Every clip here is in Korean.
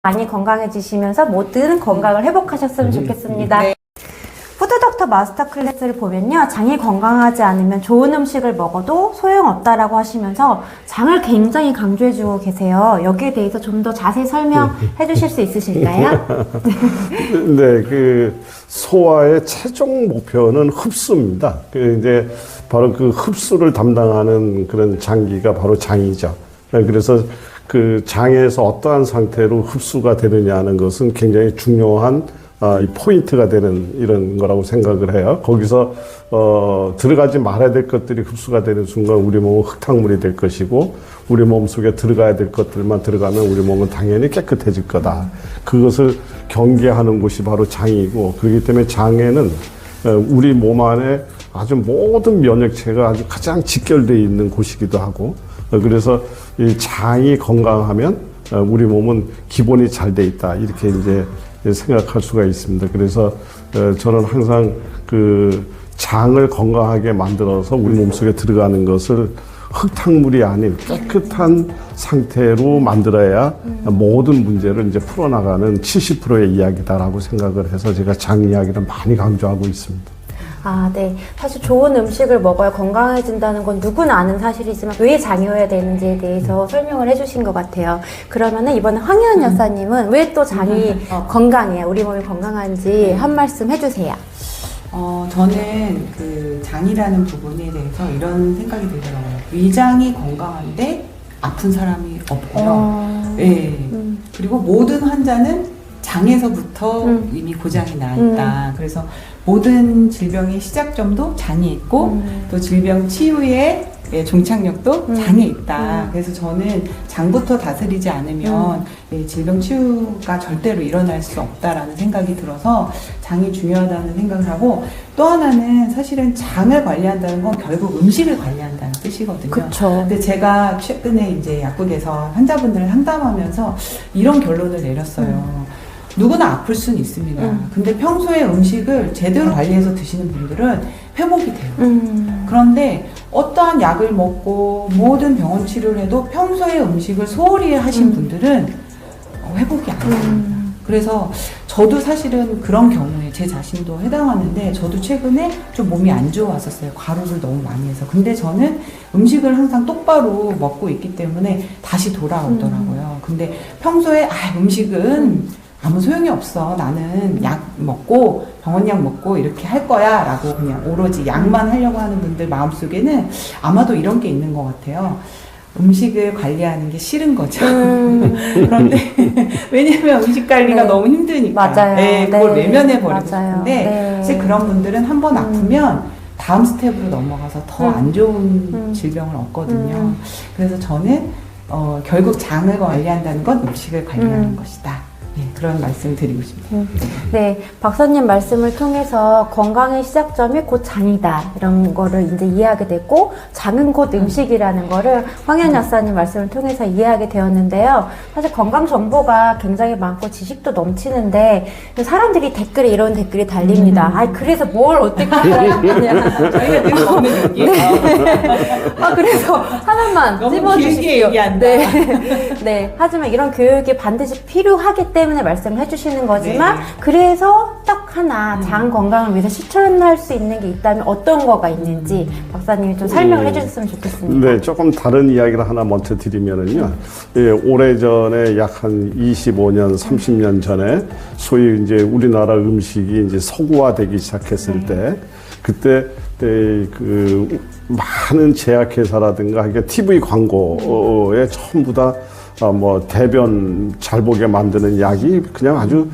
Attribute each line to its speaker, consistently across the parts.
Speaker 1: 많이 건강해지시면서 모든 건강을 회복하셨으면 좋겠습니다.
Speaker 2: 네.
Speaker 1: 푸드덕터 마스터 클래스를 보면요, 장이 건강하지 않으면 좋은 음식을 먹어도 소용없다라고 하시면서 장을 굉장히 강조해주고 계세요. 여기에 대해서 좀 더 자세히 설명해 주실 수 있으실까요?
Speaker 3: 네, 그 소화의 최종 목표는 흡수입니다. 이제 바로 그 흡수를 담당하는 그런 장기가 바로 장이죠. 그래서 그 장에서 어떠한 상태로 흡수가 되느냐 하는 것은 굉장히 중요한 이 포인트가 되는 이런 거라고 생각을 해요. 거기서 들어가지 말아야 될 것들이 흡수가 되는 순간 우리 몸은 흙탕물이 될 것이고, 우리 몸 속에 들어가야 될 것들만 들어가면 우리 몸은 당연히 깨끗해질 거다. 그것을 경계하는 곳이 바로 장이고, 그렇기 때문에 장에는 우리 몸 안에 아주 모든 면역체가 아주 가장 직결되어 있는 곳이기도 하고, 그래서 이 장이 건강하면 우리 몸은 기본이 잘 돼 있다, 이렇게 이제 생각할 수가 있습니다. 그래서 저는 항상 그 장을 건강하게 만들어서 우리 몸속에 들어가는 것을 흙탕물이 아닌 깨끗한 상태로 만들어야 모든 문제를 이제 풀어나가는 70%의 이야기다라고 생각을 해서 제가 장 이야기를 많이 강조하고 있습니다.
Speaker 1: 아, 네. 사실 좋은 음식을 먹어야 건강해진다는 건 누구나 아는 사실이지만 왜 장이어야 되는지에 대해서 설명을 해주신 것 같아요. 그러면은 이번에 황희연 여사님은 왜 또 장이 건강해야, 우리 몸이 건강한지 한 말씀 해주세요.
Speaker 2: 저는 그 장이라는 부분에 대해서 이런 생각이 들더라고요. 위장이 건강한데 아픈 사람이 없고요. 네. 그리고 모든 환자는 장에서부터 이미 고장이 나 있다. 그래서 모든 질병의 시작점도 장에 있고 또 질병 치유의 종착역도 장에 있다. 그래서 저는 장부터 다스리지 않으면 질병 치유가 절대로 일어날 수 없다라는 생각이 들어서 장이 중요하다는 생각을 하고, 또 하나는 사실은 장을 관리한다는 건 결국 음식을 관리한다는 뜻이거든요.
Speaker 1: 그쵸.
Speaker 2: 근데 제가 최근에 이제 약국에서 환자분들을 상담하면서 이런 결론을 내렸어요. 누구나 아플 수는 있습니다. 근데 평소에 음식을 제대로 관리해서 드시는 분들은 회복이 돼요. 그런데 어떠한 약을 먹고 모든 병원 치료를 해도 평소에 음식을 소홀히 하신 분들은 회복이 안 됩니다. 그래서 저도 사실은 그런 경우에 제 자신도 해당하는데, 저도 최근에 좀 몸이 안 좋았었어요. 과로를 너무 많이 해서. 근데 저는 음식을 항상 똑바로 먹고 있기 때문에 다시 돌아오더라고요. 근데 평소에 음식은 아무 소용이 없어, 나는 약 먹고 병원 약 먹고 이렇게 할 거야 라고 그냥 오로지 약만 하려고 하는 분들 마음속에는 아마도 이런 게 있는 것 같아요. 음식을 관리하는 게 싫은 거죠. 그런데 왜냐면 음식 관리가 너무 힘드니까.
Speaker 1: 맞아요.
Speaker 2: 네, 그걸 외면해 버리고
Speaker 1: 맞아요.
Speaker 2: 싶은데 사실 그런 분들은 한번 아프면 다음 스텝으로 넘어가서 더 안 좋은 질병을 얻거든요. 그래서 저는 결국 장을 관리한다는 건 음식을 관리하는 것이다. 네, 그런 말씀을 드리고 싶네요.
Speaker 1: 네, 박사님 말씀을 통해서 건강의 시작점이 곧 장이다, 이런 거를 이제 이해하게 됐고, 장은 곧 음식이라는 거를 황현 여사님 말씀을 통해서 이해하게 되었는데요. 사실 건강 정보가 굉장히 많고 지식도 넘치는데 사람들이 댓글에 이런 댓글이 달립니다. 그래서 뭘 어떻게 알아야 되냐.
Speaker 2: 저희가 늘 먹는 얘기예요.
Speaker 1: 그래서 하나만
Speaker 2: 너무
Speaker 1: 찝어주십시오.
Speaker 2: 길게 얘기한다.
Speaker 1: 네. 하지만 이런 교육이 반드시 필요하기 때문에 말씀을 해주시는 거지만,
Speaker 2: 네.
Speaker 1: 그래서 딱 하나 장 건강을 위해서 실천할 수 있는 게 있다면 어떤 거가 있는지 박사님이 좀 설명을 해주셨으면 좋겠습니다.
Speaker 3: 네, 조금 다른 이야기를 하나 먼저 드리면은요. 예, 오래전에 약 한 25년, 30년 전에 소위 이제 우리나라 음식이 이제 서구화되기 시작했을 때, 그때 그 많은 제약회사라든가 그러니까 TV 광고에 전부 다 뭐 대변 잘 보게 만드는 약이 그냥 아주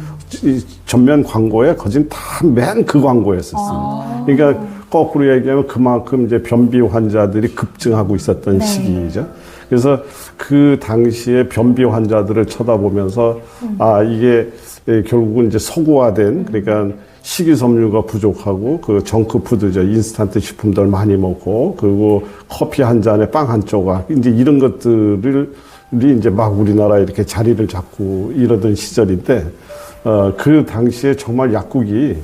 Speaker 3: 전면 광고에 거진 다 맨 그 광고였었습니다. 그러니까 거꾸로 얘기하면 그만큼 이제 변비 환자들이 급증하고 있었던 시기죠. 그래서 그 당시에 변비 환자들을 쳐다보면서 이게 결국은 이제 서구화된, 그러니까 식이섬유가 부족하고 그 정크푸드죠. 인스턴트 식품들 많이 먹고, 그리고 커피 한 잔에 빵 한 조각, 이제 이런 것들을 이제 막 우리나라에 이렇게 자리를 잡고 이러던 시절인데, 그 당시에 정말 약국이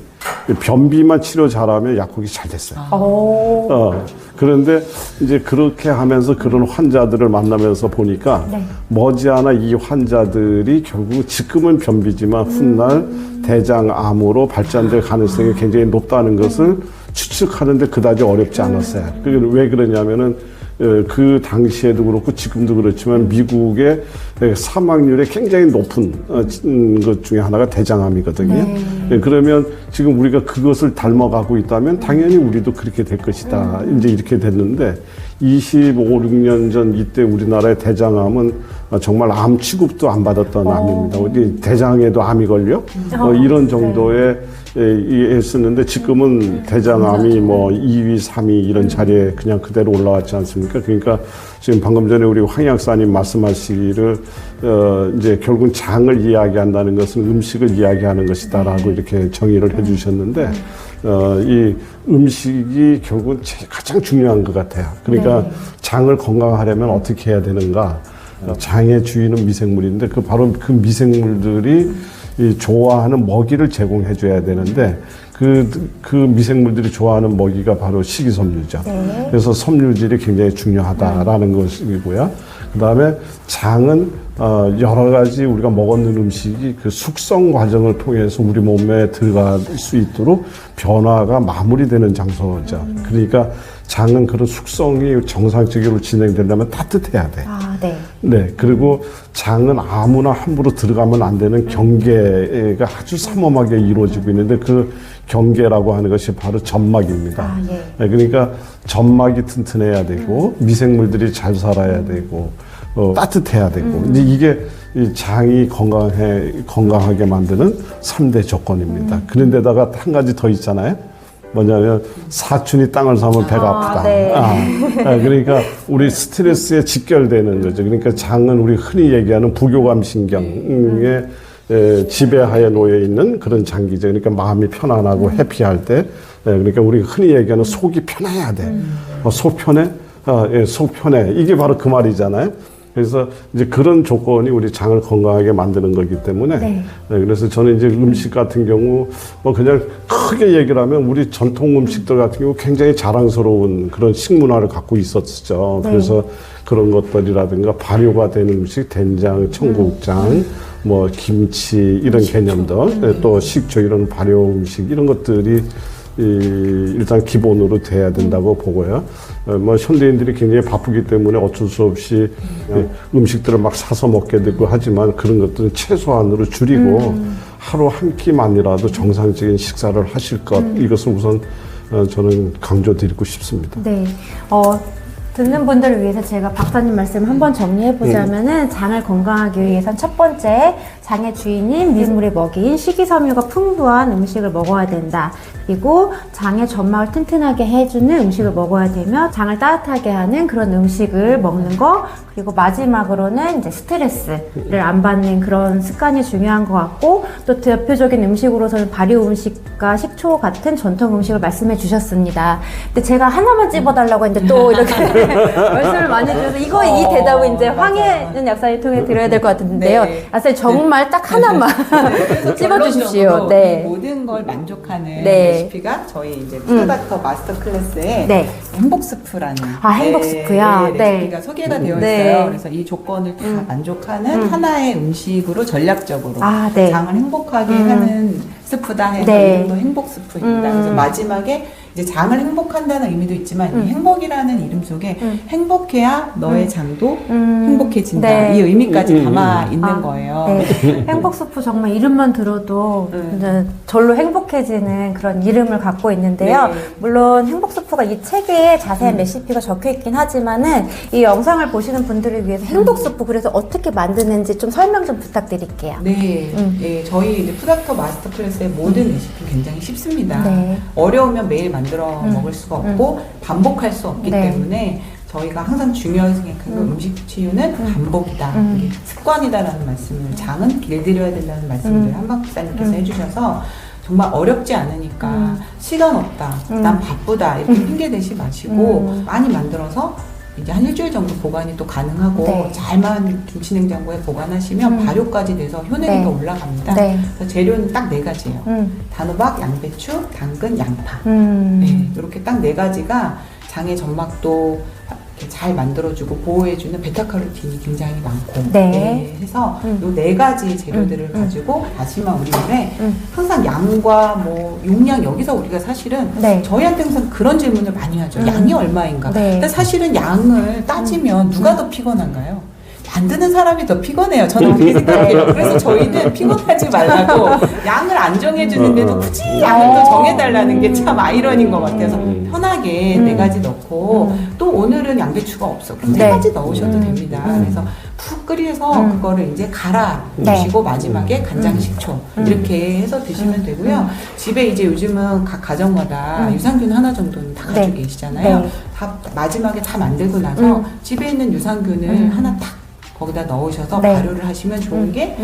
Speaker 3: 변비만 치료 잘하면 약국이 잘 됐어요.
Speaker 1: 오.
Speaker 3: 그런데 이제 그렇게 하면서 그런 환자들을 만나면서 보니까
Speaker 1: 네.
Speaker 3: 머지않아 이 환자들이 결국 지금은 변비지만 훗날 대장암으로 발전될 가능성이 굉장히 높다는 것을 추측하는데 그다지 어렵지 않았어요. 왜 그러냐면은 그 당시에도 그렇고 지금도 그렇지만 미국의 사망률이 굉장히 높은 것 중에 하나가 대장암이거든요.
Speaker 1: 네.
Speaker 3: 그러면 지금 우리가 그것을 닮아가고 있다면 당연히 우리도 그렇게 될 것이다. 이제 이렇게 됐는데 25, 6년 전 이때 우리나라의 대장암은 정말 암 취급도 안 받았던 암입니다. 대장에도 암이 걸려? 이런 정도의 했었는데 지금은 대장암이 뭐 2위, 3위 이런 자리에 그냥 그대로 올라왔지 않습니까? 그러니까 지금 방금 전에 우리 황 약사님 말씀하시기를 이제 결국은 장을 이야기한다는 것은 음식을 이야기하는 것이다라고 이렇게 정의를 해주셨는데 이 음식이 결국은 가장 중요한 것 같아요. 그러니까 장을 건강하려면 어떻게 해야 되는가? 장의 주인은 미생물인데 바로 그 미생물들이 이 좋아하는 먹이를 제공해 줘야 되는데 그 미생물들이 좋아하는 먹이가 바로 식이섬유죠.
Speaker 1: 네.
Speaker 3: 그래서 섬유질이 굉장히 중요하다라는 것이고요. 그다음에 장은 여러 가지 우리가 먹었는 음식이 그 숙성 과정을 통해서 우리 몸에 들어갈 수 있도록 변화가 마무리되는 장소죠. 그러니까 장은 그런 숙성이 정상적으로 진행되려면 따뜻해야 돼.
Speaker 1: 아, 네.
Speaker 3: 네. 그리고 장은 아무나 함부로 들어가면 안 되는 경계가 아주 삼엄하게 이루어지고 있는데 그 경계라고 하는 것이 바로 점막입니다.
Speaker 1: 아, 예.
Speaker 3: 네, 그러니까 점막이 튼튼해야 되고 미생물들이 잘 살아야 되고 따뜻해야 되고 이제 이게 이 장이 건강하게 만드는 3대 조건입니다. 그런데다가 한 가지 더 있잖아요. 뭐냐면 사촌이 땅을 사면 배가 아프다.
Speaker 1: 네.
Speaker 3: 그러니까 우리 스트레스에 직결되는 거죠. 그러니까 장은 우리 흔히 얘기하는 부교감 신경에 지배하에 놓여 있는 그런 장기죠. 그러니까 마음이 편안하고 해피할 때, 그러니까 우리 흔히 얘기하는 속이 편해야 돼. 속 편해? 속 편해. 이게 바로 그 말이잖아요. 그래서 이제 그런 조건이 우리 장을 건강하게 만드는 거기 때문에
Speaker 1: 네.
Speaker 3: 그래서 저는 이제 음식 같은 경우 뭐 그냥 크게 얘기를 하면 우리 전통 음식들 같은 경우 굉장히 자랑스러운 그런 식문화를 갖고 있었죠.
Speaker 1: 네.
Speaker 3: 그래서 그런 것들이라든가 발효가 되는 음식, 된장, 청국장, 뭐 김치 이런 개념들, 또 식초 이런 발효 음식 이런 것들이 일단 기본으로 돼야 된다고 보고요. 뭐 현대인들이 굉장히 바쁘기 때문에 어쩔 수 없이 음식들을 막 사서 먹게 되고 하지만 그런 것들은 최소한으로 줄이고 하루 한 끼만이라도 정상적인 식사를 하실 것 이것을 우선 저는 강조드리고 싶습니다.
Speaker 1: 네. 듣는 분들을 위해서 제가 박사님 말씀 한번 정리해보자면은 장을 건강하기 위해선 첫 번째 장의 주인인 미생물의 먹이인 식이섬유가 풍부한 음식을 먹어야 된다. 그리고 장의 점막을 튼튼하게 해주는 음식을 먹어야 되며 장을 따뜻하게 하는 그런 음식을 먹는 거. 그리고 마지막으로는 이제 스트레스를 안 받는 그런 습관이 중요한 것 같고 또 대표적인 음식으로서는 발효 음식과 식초 같은 전통 음식을 말씀해 주셨습니다. 근데 제가 하나만 찝어달라고 했는데 또 이렇게 말씀을 많이 주셔서 이 대답은 이제 황혜연 약사님 통해 드려야 될 것 같은데요.
Speaker 2: 네.
Speaker 1: 약사님 정말 딱 하나만 찝어주십시오. 네.
Speaker 2: 모든 걸 만족하는
Speaker 1: 네.
Speaker 2: 레시피가 저희 이제 푸드닥터 마스터 클래스에
Speaker 1: 네.
Speaker 2: 행복 스프라는
Speaker 1: 행복 스프요? 네.
Speaker 2: 레시피가 소개가 되어
Speaker 1: 네.
Speaker 2: 있어요. 그래서 이 조건을 다 만족하는 하나의 음식으로 전략적으로
Speaker 1: 네.
Speaker 2: 장을 행복하게 하는 스프다 해서
Speaker 1: 네.
Speaker 2: 이름도 행복 스프입니다. 그래서 마지막에 이제 장을 행복한다는 의미도 있지만 이 행복이라는 이름 속에 행복해야 너의 장도 행복해진다.
Speaker 1: 네.
Speaker 2: 이 의미까지 담아 있는 거예요.
Speaker 1: 네. 행복 스프 정말 이름만 들어도 이제 절로 행복해지는 그런 이름을 갖고 있는데요.
Speaker 2: 네.
Speaker 1: 물론 행복 스프가 이 책에 자세한 레시피가 적혀 있긴 하지만은 이 영상을 보시는 분들을 위해서 행복 스프 그래서 어떻게 만드는지 좀 설명 좀 부탁드릴게요.
Speaker 2: 네, 예, 저희 이제 푸닥터 마스터 클래스의 모든 레시피 굉장히 쉽습니다.
Speaker 1: 네.
Speaker 2: 어려우면 매일 만들어 먹을 수가 없고 반복할 수 없기
Speaker 1: 네.
Speaker 2: 때문에 저희가 항상 중요하게 생각하는 건 음식 치유는 반복이다. 이게 습관이다라는 말씀을 장은 길들여야 된다는 말씀을 한박 박사님께서 해주셔서 정말 어렵지 않으니까 시간 없다, 난 바쁘다 이렇게 핑계 대지 마시고 많이 만들어서 이제 한 일주일 정도 보관이 또 가능하고
Speaker 1: 네.
Speaker 2: 잘만 김치냉장고에 보관하시면 발효까지 돼서 효능이
Speaker 1: 네.
Speaker 2: 더 올라갑니다.
Speaker 1: 네.
Speaker 2: 그래서 재료는 딱 4가지예요. 단호박, 양배추, 당근, 양파. 네, 이렇게 딱 4가지가 장의 점막도 이렇게 잘 만들어주고 보호해주는 베타카로틴이 굉장히 많고
Speaker 1: 네.
Speaker 2: 해서 요 4가지 재료들을 가지고 다시마 우리물에 항상 양과 뭐 용량 여기서 우리가 사실은
Speaker 1: 네.
Speaker 2: 저희한테 항상 그런 질문을 많이 하죠. 양이 얼마인가?
Speaker 1: 네.
Speaker 2: 근데 사실은 양을 따지면 누가 더 피곤한가요? 만드는 사람이 더 피곤해요. 저는 그렇게 생각해요. 그래서 저희는 피곤하지 말라고 양을 안 정해주는데도 굳이 양을 또 정해달라는 게 참 아이러니인 것 같아서 편하게 4가지 넣고 또 오늘은 양배추가 없어. 그럼
Speaker 1: 네.
Speaker 2: 3가지 넣으셔도 됩니다. 그래서 푹 끓여서 그거를 이제 갈아
Speaker 1: 네.
Speaker 2: 주시고 마지막에 간장, 식초 이렇게 해서 드시면 되고요. 집에 이제 요즘은 각 가정마다 유산균 하나 정도는 다 가지고
Speaker 1: 네.
Speaker 2: 계시잖아요.
Speaker 1: 네.
Speaker 2: 다 마지막에 다 만들고 나서 집에 있는 유산균을 하나 딱 거기다 넣으셔서
Speaker 1: 네.
Speaker 2: 발효를 하시면 좋은 게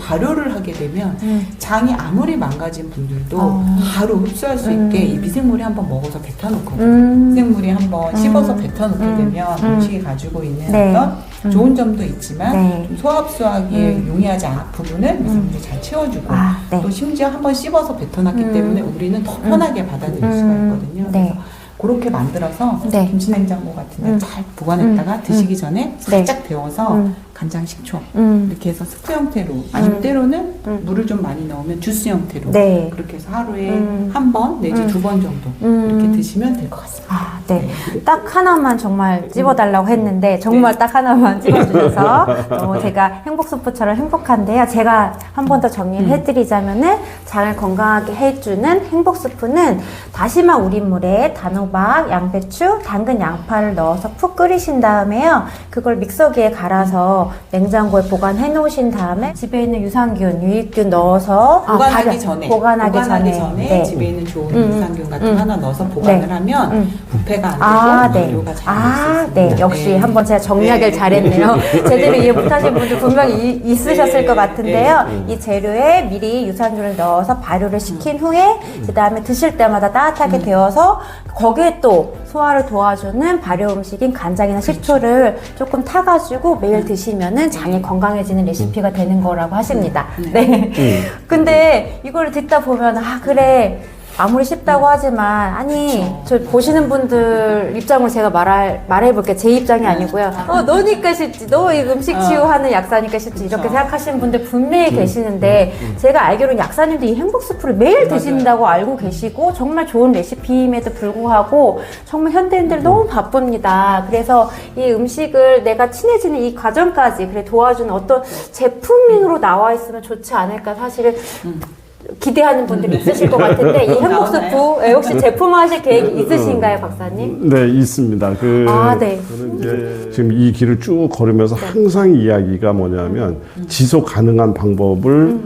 Speaker 2: 발효를 하게 되면 장이 아무리 망가진 분들도 바로 흡수할 수 있게 이 미생물이 한번 먹어서 뱉어놓거든요. 미생물이 한번 씹어서 뱉어놓게 되면 음식이 가지고 있는
Speaker 1: 네.
Speaker 2: 어떤 좋은 점도 있지만
Speaker 1: 네.
Speaker 2: 좀 소화흡수하기에 용이하지 않은 부분을 미생물이 잘 채워주고
Speaker 1: 네.
Speaker 2: 또 심지어 한번 씹어서 뱉어놨기 때문에 우리는 더 편하게 받아들일 수가 있거든요.
Speaker 1: 네.
Speaker 2: 그래서 그렇게 만들어서
Speaker 1: 네.
Speaker 2: 김치냉장고 같은 데 잘 보관했다가 드시기 전에 살짝 데워서 간장, 식초 이렇게 해서 스프 형태로 아니면 때로는 물을 좀 많이 넣으면 주스 형태로
Speaker 1: 네.
Speaker 2: 그렇게 해서 하루에 한 번 내지 2번 정도 이렇게 드시면 될 것 같습니다.
Speaker 1: 아, 네. 딱 하나만 정말 찝어달라고 했는데 정말 딱 하나만 찝어주셔서 너무 제가 행복수프처럼 행복한데요. 제가 한 번 더 정리를 해드리자면은 장을 건강하게 해주는 행복수프는 다시마 우린물에 단호박, 양배추, 당근, 양파를 넣어서 푹 끓이신 다음에요. 그걸 믹서기에 갈아서 냉장고에 보관해 놓으신 다음에 집에 있는 유산균, 유익균 넣어서
Speaker 2: 보관하기 전에
Speaker 1: 보관하기 전에
Speaker 2: 네. 집에 있는 좋은 유산균 같은 거 하나 넣어서 보관을
Speaker 1: 네.
Speaker 2: 하면 부패가 안 되고 발효가 잘 될 수 있습니다.
Speaker 1: 네. 역시 한번 제가 정리하기를 잘했네요. 제대로 이해 못하신 분들 분명히 있으셨을 것 같은데요. 이 재료에 미리 유산균을 넣어서 발효를 시킨 후에 그 다음에 드실 때마다 따뜻하게 데워서 거기에 또 소화를 도와주는 발효 음식인 간장이나 식초를 조금 타가지고 매일 드시면은 장이 건강해지는 레시피가 되는 거라고 하십니다. 네. 근데 이걸 듣다 보면 그래. 아무리 쉽다고 하지만 저 보시는 분들 입장으로 제가 말해볼게요. 제 입장이 아니고요. 너니까 쉽지. 너 이 음식 치유하는 약사니까 쉽지. 이렇게 생각하시는 분들 분명히 계시는데 제가 알기로는 약사님도 이 행복수프를 매일 드신다고 알고 계시고 정말 좋은 레시피임에도 불구하고 정말 현대인들 너무 바쁩니다. 그래서 이 음식을 내가 친해지는 이 과정까지 도와주는 어떤 제품으로 나와 있으면 좋지 않을까 사실은 기대하는 분들이 있으실 것 같은데 이 행복수프 혹시 제품화하실 계획이 있으신가요, 박사님?
Speaker 3: 네, 있습니다.
Speaker 1: 네.
Speaker 3: 저는 이제 지금 이 길을 쭉 걸으면서 항상 이야기가 뭐냐면 지속 가능한 방법을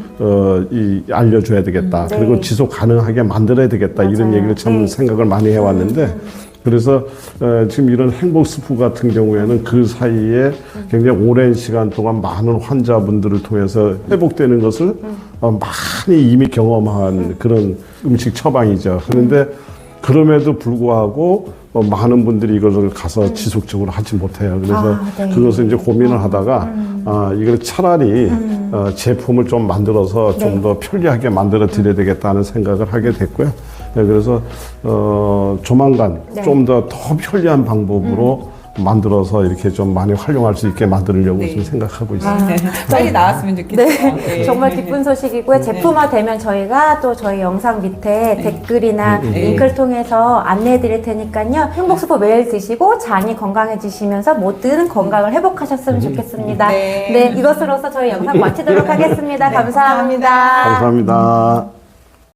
Speaker 3: 알려줘야 되겠다.
Speaker 1: 네.
Speaker 3: 그리고 지속 가능하게 만들어야 되겠다. 이런
Speaker 1: 맞아요.
Speaker 3: 얘기를 참
Speaker 1: 네.
Speaker 3: 생각을 많이 해왔는데 그래서 지금 이런 행복수프 같은 경우에는 그 사이에 굉장히 오랜 시간 동안 많은 환자분들을 통해서 회복되는 것을 많이 이미 경험한 그런 음식 처방이죠. 그런데 그럼에도 불구하고 많은 분들이 이것을 가서 지속적으로 하지 못해요. 그래서
Speaker 1: 네.
Speaker 3: 그것을 이제 고민을 하다가 이걸 차라리 제품을 좀 만들어서 좀 더 편리하게 만들어 드려야 되겠다는 생각을 하게 됐고요. 네, 그래서 조만간 좀 더 편리한 방법으로 만들어서 이렇게 좀 많이 활용할 수 있게 만들려고 지금 생각하고 있습니다.
Speaker 2: 빨리 나왔으면 좋겠어요.
Speaker 1: 네. 정말 기쁜 소식이고요. 제품화 되면 저희가 또 저희 영상 밑에 댓글이나 링크를 통해서 안내해 드릴 테니까요. 행복수프 매일 드시고 장이 건강해지시면서 모든 건강을 회복하셨으면 좋겠습니다.
Speaker 2: 네.
Speaker 1: 네, 이것으로서 저희 영상 마치도록 하겠습니다. 감사합니다.
Speaker 3: 감사합니다.